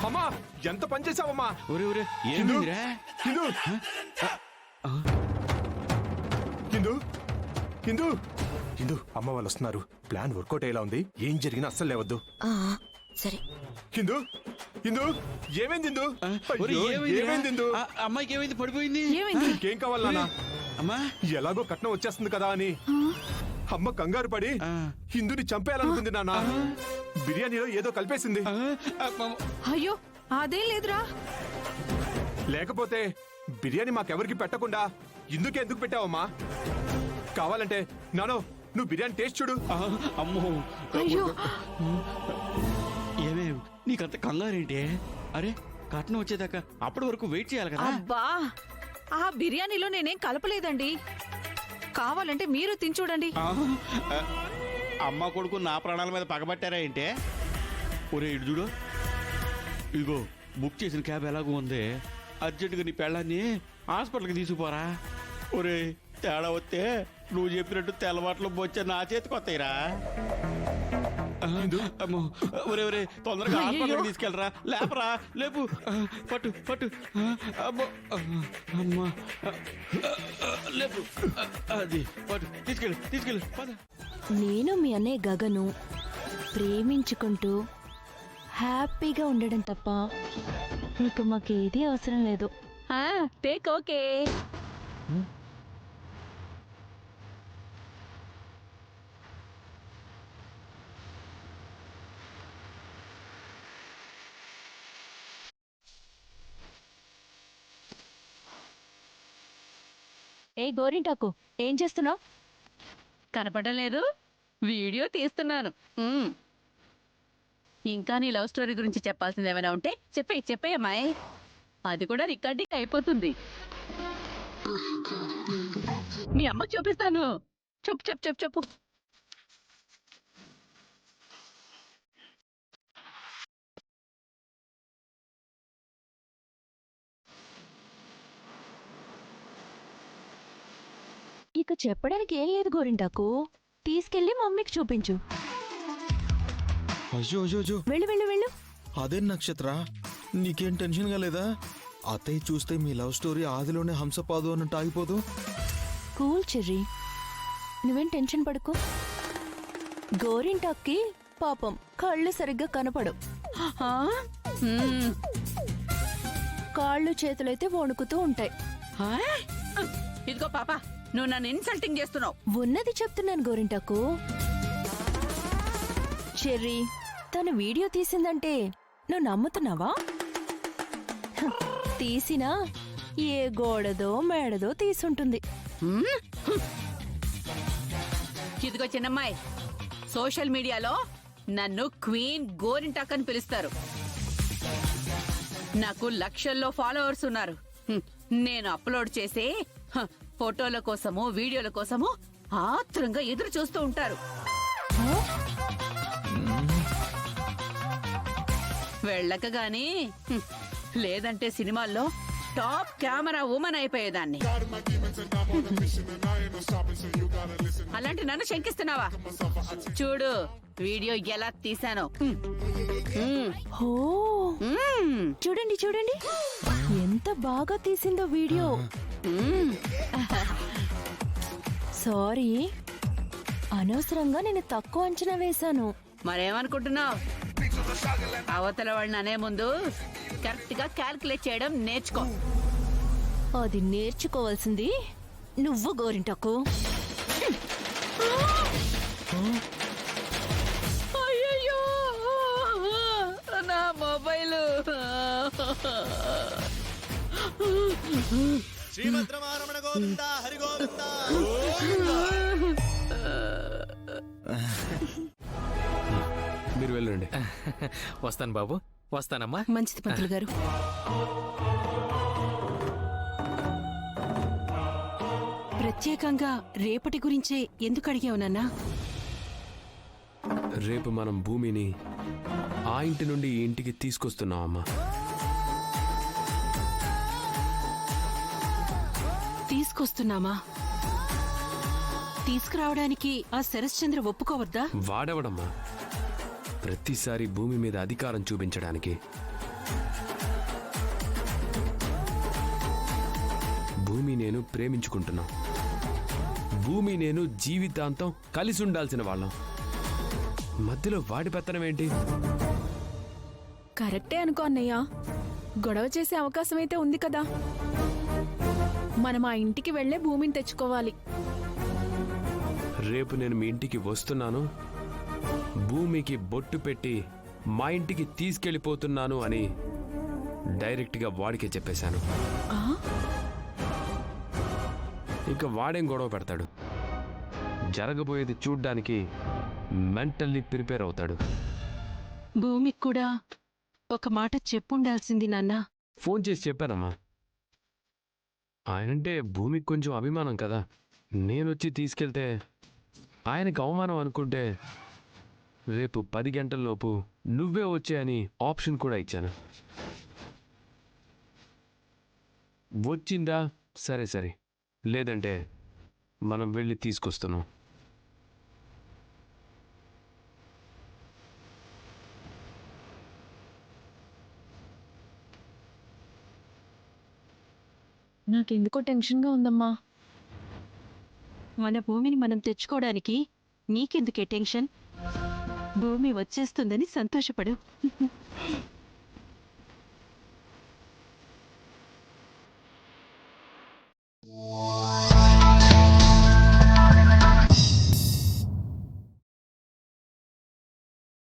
అమ్మా ఎంత పని చేసావమ్మా? ఒరే ఒరే ఏమిరా? హిందూ హిందూ హిందూ హిందూ అమ్మ వాళ్ళు వస్తున్నారు. ప్లాన్ వర్కౌట్ అయ్యేలా ఉంది. ఏం జరిగినా అస్సలు లేవద్దు. సరే. హిందూ హిందూ ఏమైంది? హిందూ ఏమైంది? హిందూ అమ్మాయికి ఏమైంది? పడిపోయింది. ఇంకేం కావాలి నాన్న? అమ్మా ఎలాగో కట్నం వచ్చేస్తుంది కదా అని అమ్మ కంగారు పడి హిందూని చంపేయాలనుకుంది నాన్న. బిర్యానీలో ఏదో కలిపేసింది. అయ్యో అదేం లేదురా. లేకపోతే బిర్యానీ మాకెవరికి పెట్టకుండా ఇందుకే ఎందుకు పెట్టావమ్మా? కావాలంటే నానో నువ్వు బిర్యానీ టేస్ట్ చూడు. అమ్మో అయ్యో ఏమేం నీకంత కంగారేంటి? అరే కట్నం వచ్చేదాకా అప్పటి వరకు వెయిట్ చేయాలి కదా. అబ్బా ఆ బిర్యానీలో నేనేం కలపలేదండి. కావాలంటే మీరు తిని చూడండి. అమ్మ కొడుకు నా ప్రాణాల మీద పగబట్టారా ఏంటే? ఒరే ఇటు చూడు, ఇగో బుక్ చేసిన క్యాబ్ ఎలాగో ఉంది. అర్జెంటుగా నీ పెళ్ళాన్ని హాస్పిటల్కి తీసుకుపోరా. ఒరే తేడా వస్తే నువ్వు చెప్పినట్టు తెల్లవాట్లు బొచ్చే నా చేతికి వస్తాయిరా. అమ్మో ఒరే ఒరే తొందరగా హాస్పిటల్కి తీసుకెళ్ళరా. లేపరా లేపు. పట్టు పట్టు. అమ్మో అమ్మా లేపు. అది పట్టు. తీసుకెళ్ళు తీసుకెళ్ళు. పద. నేను మీ అన్నయ్య గగను ప్రేమించుకుంటూ హ్యాపీగా ఉండడం తప్ప నీకు మాకేది అవసరం లేదు. Take okay. ఏ గోరింటాకు ఏం చేస్తున్నావు? కనపడడం లేదు. వీడియో తీస్తున్నాను. ఇంకా నీ లవ్ స్టోరీ గురించి చెప్పాల్సింది ఏమైనా ఉంటే చెప్పే అమ్మాయి. అది కూడా రికార్డింగ్ అయిపోతుంది. మీ అమ్మకు చూపిస్తాను. చెప్పు చెప్పు చెప్పు చెప్పు. ఇక చెప్పడానికి ఏం లేదు గోరింటాకు. తీసుకెళ్లి మమ్మీకి చూపించు. అయ్యో అయ్యో అయ్యో, వెళ్ళు వెళ్ళు వెళ్ళు. అదేం నక్షత్ర, నీకేం టెన్షన్ గా లేదా? అత్తయ్య చూస్తే మీ లవ్ స్టోరీ ఆదిలోనే హంసపాదు అన్నట్టు ఆగిపోదు. కూల్ చెర్రీ, నువ్వేం టెన్షన్ పడుకో. గోరింటాక్కి పాపం కళ్ళు సరిగ్గా కనపడవు. కాళ్ళు చేతులైతే వణుకుతూ ఉంటాయి. ఇదిగో పాప, నువ్వు నన్ను ఇన్సల్టింగ్ చేస్తున్నావు. ఉన్నది చెప్తున్నాను గోరింటాకు. చెర్రీ, తను వీడియో తీసిందంటే నువ్వు నమ్ముతున్నావా? తీసినా ఏ గోడదో మేడదో తీసుంటుంది. ఇదిగో చిన్నమ్మాయి, సోషల్ మీడియాలో నన్ను క్వీన్ గోరింటాక్ అని పిలుస్తారు. నాకు లక్షల్లో ఫాలోవర్స్ ఉన్నారు. నేను అప్లోడ్ చేసే ఫోటోల కోసము వీడియోల కోసము ఆత్రంగా ఎదురు చూస్తూ ఉంటారు. వెళ్ళక గాని లేదంటే సినిమాల్లో టాప్ కెమెరా ఉమెన్ అయిపోయేదాన్ని. అలాంటి నన్ను శంకిస్తున్నావా? చూడు వీడియో ఎలా తీశానో. చూడండి చూడండి ఎంత బాగా తీసిందో వీడియో. సారీ, అనవసరంగా నేను తక్కువ అంచనా వేశాను. మరేమనుకుంటున్నావు? అవతల వాళ్ళని అనే ముందు కరెక్ట్ గా క్యాల్కులేట్ చేయడం నేర్చుకో. అది నేర్చుకోవాల్సింది నువ్వు గోరింటాకు. అయ్యయ్యో, నా మొబైల్. శ్రీమంత్రమారమణ గోవిందా హరి గోవిందా. మీరు వెళ్ళండి. వస్తాను బాబు, వస్తానమ్మా. మంచిది పంతులు గారు. ప్రత్యేకంగా రేపటి గురించే ఎందుకు అడిగావు నాన్నా? రేపు మనం భూమిని ఆ ఇంటి నుండి ఈ ఇంటికి తీసుకొస్తున్నామమ్మా. తీసుకొస్తున్నామా? తీసుకురావడానికి ఆ శరశ్చంద్ర ఒప్పుకోవద్దా? వాడవడమ్మా, ప్రతిసారి భూమి మీద అధికారం చూపించడానికి భూమి నేను ప్రేమించుకుంటున్నాం. భూమి నేను జీవితాంతం కలిసి ఉండాల్సిన వాళ్ళం. మధ్యలో వాడి పెత్తనం ఏంటి? కరెక్టే అనుకో అన్నయ్య. గొడవ చేసే అవకాశం అయితే ఉంది కదా. మనం ఆ ఇంటికి వెళ్లే భూమిని తెచ్చుకోవాలి. రేపు నేను మీ ఇంటికి వస్తున్నాను, భూమికి బొట్టు పెట్టి మా ఇంటికి తీసుకెళ్ళిపోతున్నాను అని డైరెక్ట్గా వాడికే చెప్పేశాను. ఆ? ఇంకా వాడేం గొడవ పెడతాడు? జరగబోయేది చూడ్డానికి మెంటల్లీ ప్రిపేర్ అవుతాడు. భూమికి కూడా ఒక మాట చెప్పుండాల్సింది నాన్నా. ఫోన్ చేసి చెప్పానమ్మా. ఆయనంటే భూమికి కొంచెం అభిమానం కదా. నేనొచ్చి తీసుకెళ్తే ఆయనకు అవమానం అనుకుంటే రేపు 10 గంటల్లోపు నువ్వే వచ్చాయని ఆప్షన్ కూడా ఇచ్చాను. వచ్చిందా? సరే సరే, లేదంటే మనం వెళ్ళి తీసుకొస్తున్నాం. నాకెందుకో టెన్షన్గా ఉందమ్మా. మన భూమిని మనం తెచ్చుకోవడానికి నీకెందుకే టెన్షన్? భూమి వచ్చేస్తుందని సంతోషపడు.